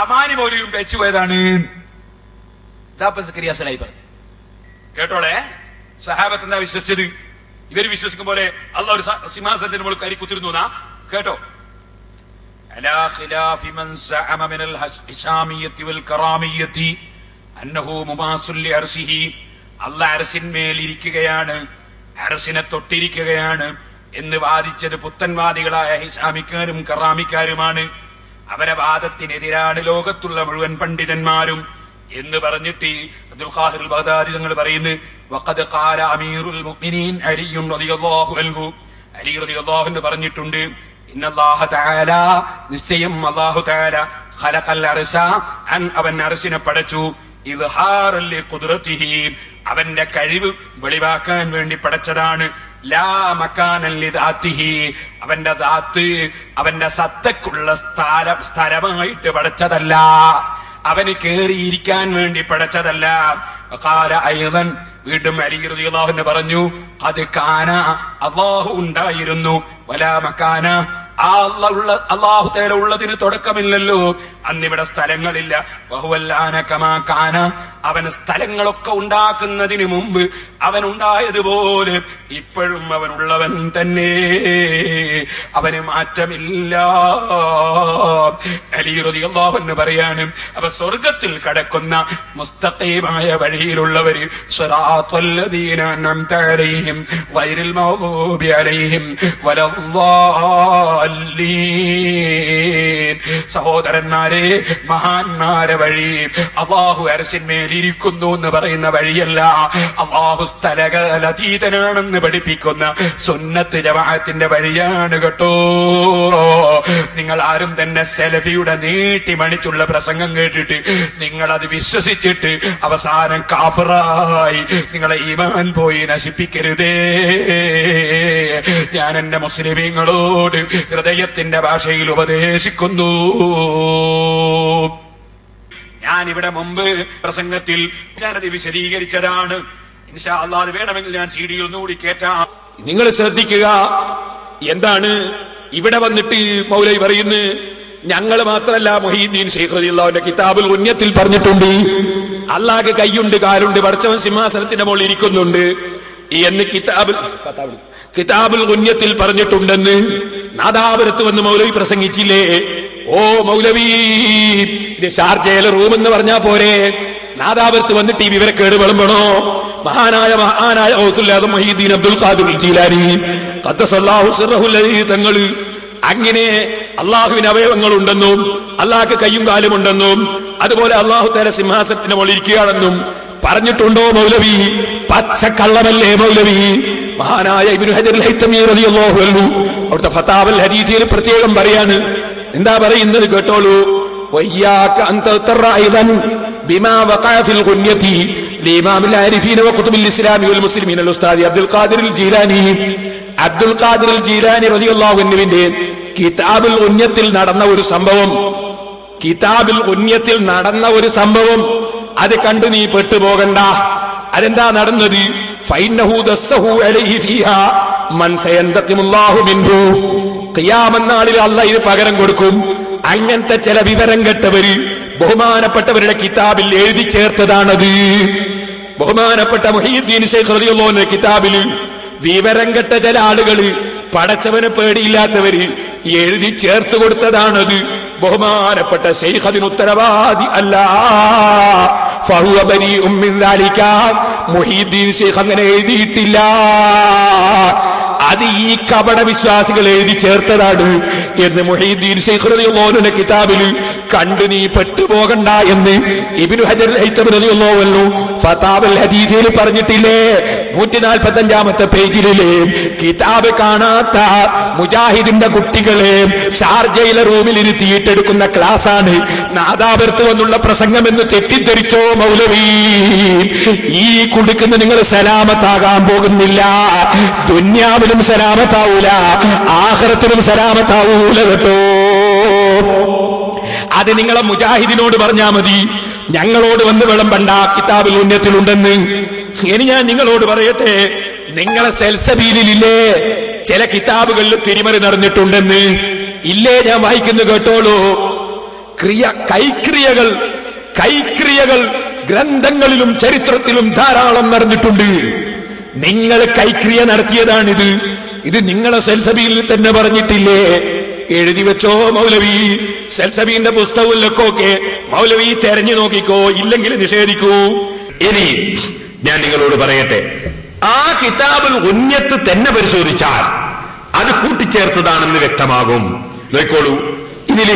അമാനി മൗലവിയും വെച്ചു പോയതാണ്. സക്കരിയ സലാഹി പറഞ്ഞു. കേട്ടോളെ, സഹാബത്ത് എന്താ വിശ്വസിച്ചത്? ഇവര് വിശ്വസിക്കും പോലെ അള്ളാഹ് ഒരു സിംഹാസനത്തിന് മുകളിൽ കരി കുത്തിരുന്നു. കേട്ടോ, അലാ ഖിലാഫി മൻ സഅമ മിനൽ ഹിശാമിയ്യത്തി വൽ കറാമിയ്യത്തി അന്നഹു മുമാസുൽ ലിഅർശിഹി. അല്ലാഹ് അർശിന്മേൽ ഇരിക്കുകയാണ്, അർശിനെ തൊട്ടിരിക്കുകയാണ് എന്ന് വാദിച്ചത് പുത്തൻവാദികളായ ഹിശാമിക്കാരും കറാമിക്കാരുമാണ്. അവരെ വാദത്തിനെതിരാണ് ലോകത്തുള്ള മുഴുവൻ പണ്ഡിതന്മാരും എന്ന് പറഞ്ഞിട്ട് അബ്ദുൽ ഖാഹിർ അൽ ബഗ്ദാദി തങ്ങൾ പറയുന്നു, വഖദ് ഖാല അമീറുൽ മുഅ്മിനീൻ അലി റളിയല്ലാഹു അൻഹു, അലി റളിയല്ലാഹു അൻഹു പറഞ്ഞിട്ടുണ്ട്, ഇന്നല്ലാഹ തആല, നിശ്ചയം അല്ലാഹു തആല, ഖലഖൽ അർശ, അവൻ അർശിനെ പടച്ചു, ഇദ്ഹാറൻ ലിഖുദ്റതിഹി, അവന്റെ കഴിവ് വെളിവാക്കാൻ വേണ്ടി പടച്ചതാണ്, ലാ മകാനൻ ലിദാതിഹി, അവന്റെ ദാത്ത്, അവന്റെ സത്തക്കുള്ള സ്ഥലമായിട്ട് പടച്ചതല്ല, അവന് കേറിയിരിക്കാൻ വേണ്ടി പടച്ചതല്ല. ഖാല അയ്ളൻ, വീണ്ടും അലി റളിയല്ലാഹു അൻഹു പറഞ്ഞു, ഖദ് കാന, അല്ലാഹു ഉണ്ടായിരുന്നു, വലാ മകാന, അല്ലാഹു തആല ഉള്ളതിന് തുടക്കമില്ലല്ലോ, അന്നിവിടെ സ്ഥലങ്ങളില്ല. വഹുവല്ലാന കമാ കാന, അവൻ സ്ഥലങ്ങളൊക്കെ ഉണ്ടാക്കുന്നതിന് മുമ്പ് അവൻ ഉണ്ടായതുപോലെ ഇപ്പോഴും അവൻ ഉള്ളവൻ തന്നെ, അവന് മാറ്റമില്ല. അലി റളിയല്ലാഹു അൻഹു പറയാണ്, അവ സ്വർഗത്തിൽ കടക്കുന്ന മുസ്തഖീമായ വഴിയിലുള്ളവര്, സിറാത്തല്ലദീന അൻഅംത അലൈഹിം ഗൈറിൽ മഗ്ദൂബി അലൈഹിം വലദ്ദാല്ലീൻ. സഹോദരന്മാരെ, മഹാന്മാരെ വഴി അല്ലാഹു അർശിന്മേലിരിക്കുന്നു എന്ന് പറയുന്ന വഴിയല്ല, അല്ലാഹു സ്ഥലകാലതീതനാണെന്ന് പഠിപ്പിക്കുന്ന സുന്നത്ത് ജമാഅത്തിന്റെ വഴിയാണ് കേട്ടോ. നിങ്ങൾ ആരും തന്നെ സലഫിയുടെ നീട്ടി മണിച്ചുള്ള പ്രസംഗം കേട്ടിട്ട് നിങ്ങൾ അത് വിശ്വസിച്ചിട്ട് അവസാനം കാഫിറായി നിങ്ങളെ ഈമാൻ പോയി നശിപ്പിക്കരുതേ. ഞാൻ എന്റെ മുസ്ലിമീങ്ങളോട് ഹൃദയത്തിന്റെ ഭാഷയിൽ ഉപദേശിക്കുന്നു. ഞാൻ ഇവിടെ മുമ്പ് പ്രസംഗത്തിൽ ഞാനത് വിശദീകരിച്ചതാണ്. ഇൻഷാ അല്ലാഹ് അത് വേണമെങ്കിൽ ഞാൻ CD-യിൽ ഒന്നുകൂടി കേട്ടാം. നിങ്ങൾ ശ്രദ്ധിക്കുക, എന്താണ് ഇവിടെ വന്നിട്ട് മൗലവി പറയുന്നു, ഞങ്ങൾ മാത്രല്ല, മുഹീദ്ദീൻ ശൈഖ് റളിയല്ലാഹുവിന്റെ കിതാബുൽ ഗുന്യത്തിൽ പറഞ്ഞിട്ടുണ്ട്, അല്ലാഹ്ക്ക് കൈയുണ്ട്, കാലുണ്ട്, പടച്ചവൻ സിംഹാസനത്തിന്റെ മുകളിൽ ഇരിക്കുന്നുണ്ട് എന്ന് കിതാബുൽ ഗുന്യത്തിൽ പറഞ്ഞിട്ടുണ്ടെന്ന് നാദാപുരത്ത് വന്ന് മൗലവി പ്രസംഗിച്ചില്ലേ? ഓ മൗലവി, ഇത് ഷാർജയിലെ റൂം എന്ന് പറഞ്ഞാ പോരെ? നാദാപുരത്ത് വന്നിട്ട് ഈ വിവരക്കേട് വിളമ്പണോ? മഹാനായ ഗൗസുൽ ആദം മുഹീദ്ദീൻ അബ്ദുൽ ഖാദിർ ജീലാനി ഖദ്ദസല്ലാഹു സിർറഹുൽ അലീ തങ്ങള് അങ്ങനെ അള്ളാഹുവിന് അവയവങ്ങളുണ്ടെന്നും അള്ളാഹ്ക്ക് കയ്യും കാലും ഉണ്ടെന്നും അതുപോലെ അള്ളാഹു തആല സിംഹാസനത്തിന് മുകളിൽ ഇരിക്കുകയാണെന്നും പറഞ്ഞിട്ടുണ്ടോ മൗലവി? പച്ചക്കള്ളമല്ലേ മൗലവി? മഹാനായ ഇബ്നു ഹജർ അൽ ഹൈതമി റളിയല്ലാഹു അൻഹു അവിടുത്തെ ഫതാവൽ ഹദീസിൽ പ്രത്യേകം പറയാണ്. എന്താ പറയുന്നത് കേട്ടോളൂ. വയ്യാക അൻ തതറ അയ്ദൻ ബിമാ വഖഅ ഫിൽ ഗുന്യതി ലിഇമാമിൽ ആരിഫീന വഖുതുബിൽ ഇസ്ലാമി വൽ മുസ്ലിമീന അൽ ഉസ്താദി അബ്ദുൽ ഖാദിർ അൽ ജീലാനി. അബ്ദുൽ ഖാദിർ അൽ ജീലാനി റളിയല്ലാഹു അൻഹുവിന്റെ കിതാബുൽ ഗുന്യത്തിൽ നടന്ന ഒരു സംഭവം, കിതാബുൽ ഗുന്യത്തിൽ നടന്ന ഒരു സംഭവം അത് കണ്ടു നീ പെട്ടുപോകണ്ട. അതെന്താ നടന്നത്? ഫൈന്നഹു ദസ്സഹു അലൈഹി ഫീഹാ മൻ സയന്തഖിമുല്ലാഹു മിൻഹു. ഖിയാമത്ത് നാളിൽ അല്ലാഹ് ഇത് പകരം കൊടുക്കും. അങ്ങനത്തെ ചില വിവരം കെട്ടവര് ബഹുമാനപ്പെട്ടവരുടെ കിതാബിൽ എഴുതി ചേർത്തതാണത്. ബഹുമാനപ്പെട്ട മുഹീദ്ദീൻ ശൈഖ് റളിയല്ലാഹു അൻഹു കിതാബിൽ വിവരം കെട്ട ചില ആളുകള്, പടച്ചവന് പേടിയില്ലാത്തവര് എഴുതി ചേർത്ത് കൊടുത്തതാണത്. ബഹുമാനപ്പെട്ട ശൈഖ് അതിന് ഉത്തരവാദി അല്ല. ഫഹുവ ബരീഉം മിൻ ദാലിക. മുഹീദ്ദീൻ ശൈഖ് അങ്ങനെ എഴുതിയിട്ടില്ല. അത് ഈ കപട വിശ്വാസികൾ എഴുതി ചേർത്തതാണ് എന്ന് മുഹീദ്ദീൻ ശൈഖ് റളിയല്ലാഹു അൻഹു കിതാബിൽ കണ്ടു നീ പെട്ടുപോകണ്ട എന്ന് ഇബ്നു ഹജർ ഹൈതമി റളിയല്ലാഹു അൻഹു ഫതാവൽ ഹദീസിൽ പറഞ്ഞിട്ടില്ലേ? 145-ാമത്തെ പേജിലെ കിതാബ് കാണാത്ത മുജാഹിദിന്റെ കുട്ടികളെ ഷാർജയിലെ റൂമിൽ ഇരുത്തിയിട്ടെടുക്കുന്ന ക്ലാസ്സാണ് നാദാപുരത്ത് വന്നുള്ള പ്രസംഗം എന്ന് തെറ്റിദ്ധരിച്ചോ മൗലവി? ഈ കുടുക്കുന്ന നിങ്ങൾ സലാമത്താകാൻ പോകുന്നില്ല. ദുന്യാവിലും സലാമത്താവൂല, ആഖിറത്തിലും സലാമത്താവൂല കേട്ടോ. അത് നിങ്ങളെ മുജാഹിദിനോട് പറഞ്ഞാ മതി, ഞങ്ങളോട് വന്ന് വിളമ്പണ്ട. കിതാബുൽ ഗുന്യത്തിലുണ്ടെന്ന്. ഇനി ഞാൻ നിങ്ങളോട് പറയട്ടെ, നിങ്ങളെ സെൽസബീലില്ലേ ചില കിതാബുകളിൽ തിരിമറി നടന്നിട്ടുണ്ടെന്ന്? ഇല്ലേ? ഞാൻ വായിക്കുന്നു കേട്ടോളൂ. കൈക്രിയകൾ ഗ്രന്ഥങ്ങളിലും ചരിത്രത്തിലും ധാരാളം നടന്നിട്ടുണ്ട്. നിങ്ങൾ കൈക്രിയ നടത്തിയതാണിത്. ഇത് നിങ്ങളെ സെൽസബിയിൽ തന്നെ പറഞ്ഞിട്ടില്ലേ? എഴുതി വെച്ചോ മൗലവി. സെൽസബീന്റെ പുസ്തകങ്ങളിലൊക്കെ മൗലവി തെരഞ്ഞു നോക്കിക്കോ, ഇല്ലെങ്കിൽ നിഷേധിക്കൂ. ഇനി ഞാൻ നിങ്ങളോട് പറയട്ടെ, ആ കിതാബുൽ ഉന്നത്ത് തന്നെ പരിശോധിച്ചാൽ അത് കൂട്ടിച്ചേർത്തതാണെന്ന് വ്യക്തമാകും. നോക്കോളൂ, ഇതിൽ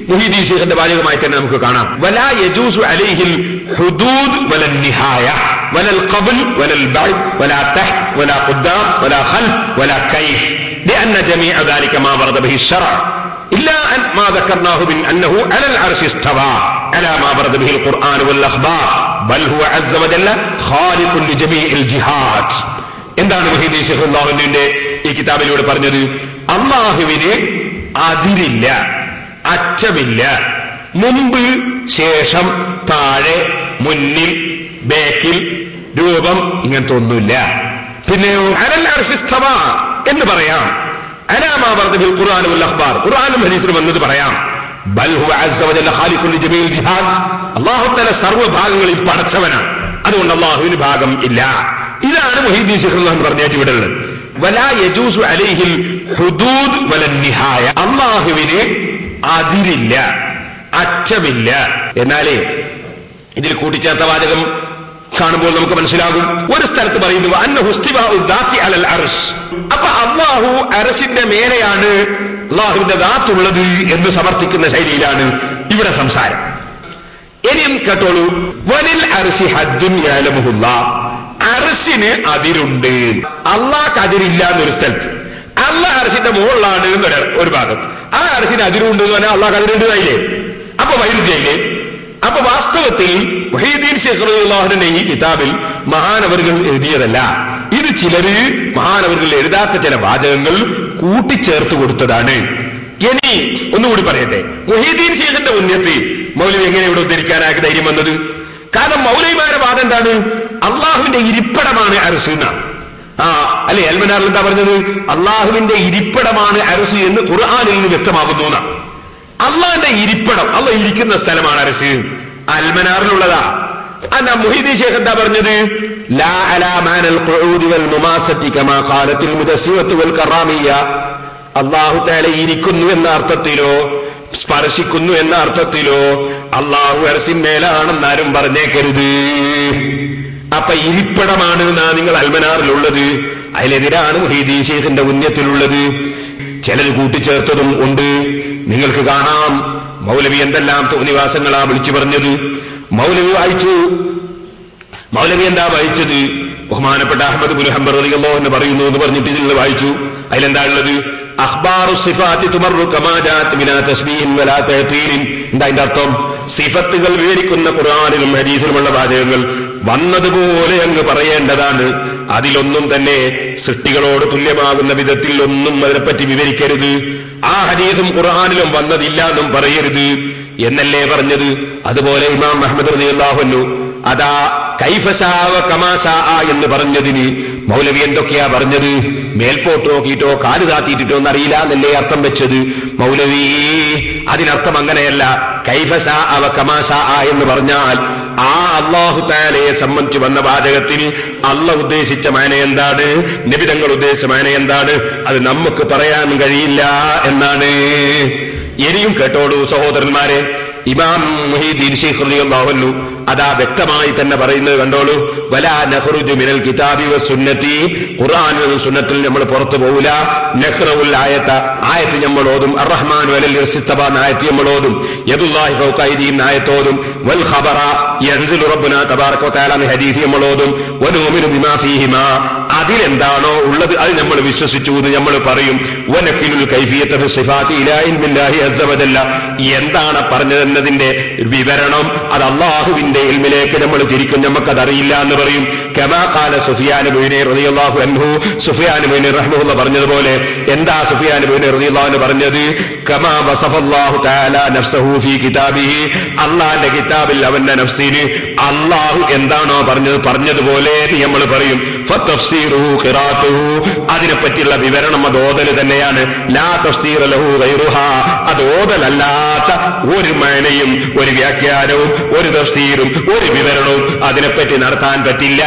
മുഹീദ്ദീൻ ശൈഖിന്റെ വാചകമായി തന്നെ നമുക്ക് കാണാം. വലാ യജൂസു അലൈഹിൽ ഹുദൂദ് വലൽ നിഹായ വലൽ ഖബ്ൽ വലൽ ബഅദ് വലാ തഹ്ത് വലാ ഖുദ്ദാം വലാ ഖൽഫ് വലാ കൈഫ് لأن جميع ذلك ما ورد به الشرع إلا أن ما ذكرناه من أنه على العرش استوى على ما ورد به القرآن والأخبار بل هو عز وجل خالق لجميع الجهات. എന്താണ് മുഹീദ്ദീൻ ശൈഖ് അല്ലാഹുവിന്റെ ഈ കിതാബിലൂടെ പറഞ്ഞത്? അല്ലാഹുവിന് അതിരില്ല, അറ്റമില്ല. മുമ്പ്, ശേഷം, താഴെ, മുന്നിൽ, ബേക്കിൽ, രൂപം, ഇങ്ങനത്തെ ഒന്നുമില്ല. പിന്നെയോ അലൽ അർശി ഇസ്തവ എന്ന് പറയാം. അലാ മാ വറദ ബിൽ ഖുർആൻ വൽ അഖ്ബാർ, ഖുർആനും ഹദീസിലും വന്നത് പറയാം. ബൽ ഹുവ അസ്സ വജല്ല ഖാലിഖുൻ ലിജമീൽ ജിഹാദ്, അല്ലാഹു തആല സർവ്വഭാഗങ്ങളിൽ പടച്ചവനാണ്. അതുകൊണ്ട് അല്ലാഹുവിന് ഭാഗം ഇല്ല. ഇതാണ് മുഹീദ്ദീൻ ശൈഖ് അല്ലാഹു പറഞ്ഞത് ഇവിടെ ഉള്ളത്. വലാ യജൂസു അലൈഹിൽ ഹുദൂദ് വലൻ നിഹായ, അല്ലാഹുവിന് അതിരില്ല, അറ്റമില്ല. എന്നാലേ ഇതിൽ കൂട്ടിച്ചേർത്ത വാചകം കാണുമ്പോൾ നമുക്ക് മനസ്സിലാകും. ഒരു സ്ഥലത്ത് പറയുന്നു അന്നഹു ഇസ്തിവാഉ ദാത്തി അലൽ അർശ്, അപ്പൊ അല്ലാഹു അർശിന്റെ മേലെയാണ് അല്ലാഹുവിന്റെ ദാത്ത് ഉള്ളത് എന്ന് സമർത്ഥിക്കുന്ന ശൈലിയിലാണ് ഇവിടെ സംസാരം. ഇനിയും കേട്ടോളൂ, വലിൽ അർശി ഹദ്ദുൻ യഅലമുഹുല്ലാഹ്, അർശിന് അതിരുണ്ട്. അല്ലാഹ്ക്ക് അതിരില്ല എന്നൊരു സ്ഥലത്ത്, അല്ലാഹ് അർശിന്റെ മുകളിലാണ് ഒരു ഭാഗത്ത്. ആ അർശിന് അതിരുണ്ട് എന്ന് പറഞ്ഞാൽ അല്ലാഹ്ക്ക് അതിരുണ്ടായില്ലേ? അപ്പൊ വൈരുദ്ധ്യയില്ലേ? അപ്പൊ വാസ്തവത്തിൽ മുഹീദ്ദീൻ ശൈഖ് റളിയല്ലാഹുവിന്റെ ഈ കിതാബിൽ മഹാനവറുകൾ എഴുതിയതല്ല. ഇത് ചിലര് മഹാനവറുകൾ എഴുതാത്ത ചില വാചകങ്ങൾ കൂട്ടിച്ചേർത്ത് കൊടുത്തതാണ്. ഇനി ഒന്നുകൂടി പറയട്ടെ, മുഹീദ്ദീൻ ശൈഖിന്റെ ഉന്നത്തി മൗലവി എങ്ങനെ ഇവിടെ ഉദ്ധരിക്കാനായി ധൈര്യം വന്നത്? കാരണം മൗലവിമാരുടെ വാദം എന്താണ്? അള്ളാഹുവിന്റെ ഇരിപ്പിടമാണ് അർശ് എന്നാണ്. അല്ലെ, അൽമനാറിൽ എന്താ പറഞ്ഞത്? അള്ളാഹുവിന്റെ ഇരിപ്പിടമാണ് അർശ് എന്ന് ഖുർആനിൽ നിന്ന് വ്യക്തമാകുന്നു എന്നാണ്. അള്ളാന്റെ ഇരിപ്പിടം, അള്ളാഹ് ഇരിക്കുന്ന സ്ഥലമാണ് അർശ്. അൽമനാറിലുള്ളതാ. അന്നാ മുഹീദ്ദീൻ ശൈഖ് എന്താ പറഞ്ഞത്? ലാ അലാ മാനൽ ഖുഊദി വൽ മുമാസത്തി കമാ ഖാലത്തിൽ മുദസ്സിവത്തു വൽ കറാമിയ്യ, അല്ലാഹു തആല ഇരിക്കുന്നു എന്ന അർത്ഥത്തിലോ സ്പർശിക്കുന്നു എന്ന അർത്ഥത്തിലോ അല്ലാഹു അർശിന്മേലാണെന്ന് ആരും പറഞ്ഞേക്കരുത്. അപ്പൊ ഇരിപ്പിടമാണ് എന്നാ നിങ്ങൾ അൽമനാറിലുള്ളത്. അതിലെതിരാണ് മുഹീദ്ദീൻ ശൈഖിന്റെ ഉന്നത്തിലുള്ളത്. ചിലർ കൂട്ടിച്ചേർത്തതും ഉണ്ട്. നിങ്ങൾക്ക് കാണാം മൗലവി എന്തെല്ലാം തോന്നിവാസങ്ങളാ വിളിച്ചു പറഞ്ഞത്. മൗലവി എന്താ വായിച്ചത്? ബഹുമാനപ്പെട്ട അഹ്മദ് ഇബ്നു ഹംബൽ റളിയല്ലാഹു അൻഹു പറയുന്നു എന്ന് പറഞ്ഞിട്ട് ഇതിൽ വായിച്ചു. അതിലെന്താ ഉള്ളത്? അഖ്ബാറു സിഫാത്തി തുമറു കമാ ജാഅത് മിനാ തസ്ബീഹിൻ വലാ തഅതീലിൻ. എന്താ അതിന്റെ അർത്ഥം? സിഫത്തുകൾ വിവരിക്കുന്ന ഖുർആനിലും ഹദീസിലുമുള്ള വാചകങ്ങൾ വന്നതുപോലെ അങ്ങ് പറയേണ്ടതാണ്. അതിലൊന്നും തന്നെ സൃഷ്ടികളോട് തുല്യമാകുന്ന വിധത്തിൽ ഒന്നും അതിനെപ്പറ്റി വിവരിക്കരുത്. ആ ഹദീസും ഖുർആനിലും വന്നതില്ല എന്നും പറയരുത് എന്നല്ലേ പറഞ്ഞത്. അതുപോലെ ഇമാം അഹ്മദ് റളിയല്ലാഹു അൻഹു അതാ കൈഫശാവ കമാശാ എന്ന് പറഞ്ഞതിന് മൗലവി എന്തൊക്കെയാ പറഞ്ഞത്? മേൽപോട്ട് നോക്കിയിട്ടോ കാല് താത്തിയിട്ടോ എന്നറിയില്ല എന്നല്ലേ അർത്ഥം വെച്ചത്. മൗലവി അതിനർത്ഥം അങ്ങനെയല്ല. കൈഫശാ അവ കമാശാ എന്ന് പറഞ്ഞാൽ ആ അല്ലാഹു തആലയെ സംബന്ധിച്ച് വന്ന വാചകത്തിന് അല്ലാഹ് ഉദ്ദേശിച്ച മാന എന്താണ്, നബി തങ്ങൾ ഉദ്ദേശിച്ച മാന എന്താണ്, അത് നമുക്ക് പറയാൻ കഴിയില്ല എന്നാണ്. ഇനിയും കേട്ടോളൂ സഹോദരന്മാരെ, ഇമാം മുഹീദ്ദീൻ ശൈഖ് റളിയല്ലാഹു അൻഹു അതാ വ്യക്തമായി തന്നെ പറയുന്നത് കണ്ടോളൂ. വലാ നഖ്റുജു മിനൽ കിതാബി വസുന്നതി, ഖുർആനിലും സുന്നത്തിൽ നമ്മൾ പുറത്തു പോവില്ല. നഖ്റഉൽ ആയത്ത് നമ്മൾ ഓതും. അർറഹ്മാനു അലൽ അർശി ഇസ്തവാ ആയത്ത് നമ്മൾ ഓതും. യദുല്ലാഹി ഫൗക അയ്ദിഹിം ആയത്ത് ഓതും. വൽ ഖബറ യൻസിലു റബ്ബുനാ തബാറക വതആല ഹദീസ് നമ്മൾ ഓതും. വനുമിനു ബിമാ ഫീഹിമാ, അതിലെന്താണോ ഉള്ളത് അത് നമ്മൾ വിശ്വസിച്ചു എന്ന് നമ്മൾ പറയും. വനഖിലുൽ കൈഫിയത ഫി സിഫാത്തി ഇലാ ഇൽമില്ലാഹി അസ്സ വജല്ല, എന്താണ് പറഞ്ഞതെന്നതിന്റെ വിവരണം അത് അല്ലാഹുവിന്റെ ഇൽമിലേക്ക് നമ്മൾ തിരിക്കും. നമുക്കതറിയില്ല എന്ന് പറയും. കമാ ഖാല സുഫിയാൻ ഇബ്നു റളിയല്ലാഹു അൻഹു, സുഫിയാൻ ഇബ്നു റഹ്മഹുല്ലാഹ് പറഞ്ഞതുപോലെ. എന്താ സുഫിയാൻ ഇബ്നു റളിയല്ലാഹു അൻഹു പറഞ്ഞത്? കമാ വസഫല്ലാഹു തആല നഫ്സഹു ഫീ കിതാബിഹി, അല്ലാഹുവിന്റെ കിതാബിൽ അവന്റെ നഫ്സിന് അല്ലാഹു എന്താണോ പറഞ്ഞതുപോലെ നമ്മൾ പറയും. ഫതഫ്സീറുഹു ഖിറാഅത്തുഹു, അതിനെപ്പറ്റിയുള്ള വിവരണം അത് ഓതൽ തന്നെയാണ്. ലാ തഫ്സീറ ലഹു ഗൈറുഹാ, അത് ഓതലല്ലാത്ത ഒരു മഅനയും ഒരു വ്യാഖ്യാനവും ഒരു തഫ്സീറും ഒരു വിവരണവും അതിനെപ്പറ്റി നടത്താൻ പറ്റില്ല.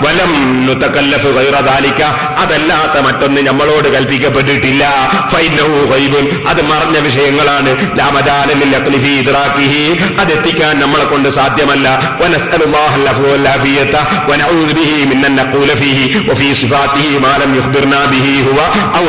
വലം നുതകല്ലഫു ഗൈറ ദാലിക, അതല്ലാത്ത മറ്റൊന്ന് നമ്മളോട് കൽപ്പിക്കപ്പെട്ടിട്ടില്ല. ഫൈനഹു ഗൈബുൻ, അത് മറഞ്ഞ വിഷയങ്ങളാണ്. ലാ മജാല ലിൽ അഖ്ലി ഫീ ഇദ്റാകിഹി, അതെത്തിക്കാൻ നമ്മളെ കൊണ്ട് സാധ്യമല്ല. വനസ്അലുല്ലാഹൽ അഫ്വ വൽ ആഫിയത വനഊദു ബിഹി മിൻ അൻ നഖൂല ഫീഹി വഫീ സിഫാതിഹി മാ ലം യുഖ്ബിർനാ ബിഹി ഹുവ ഔ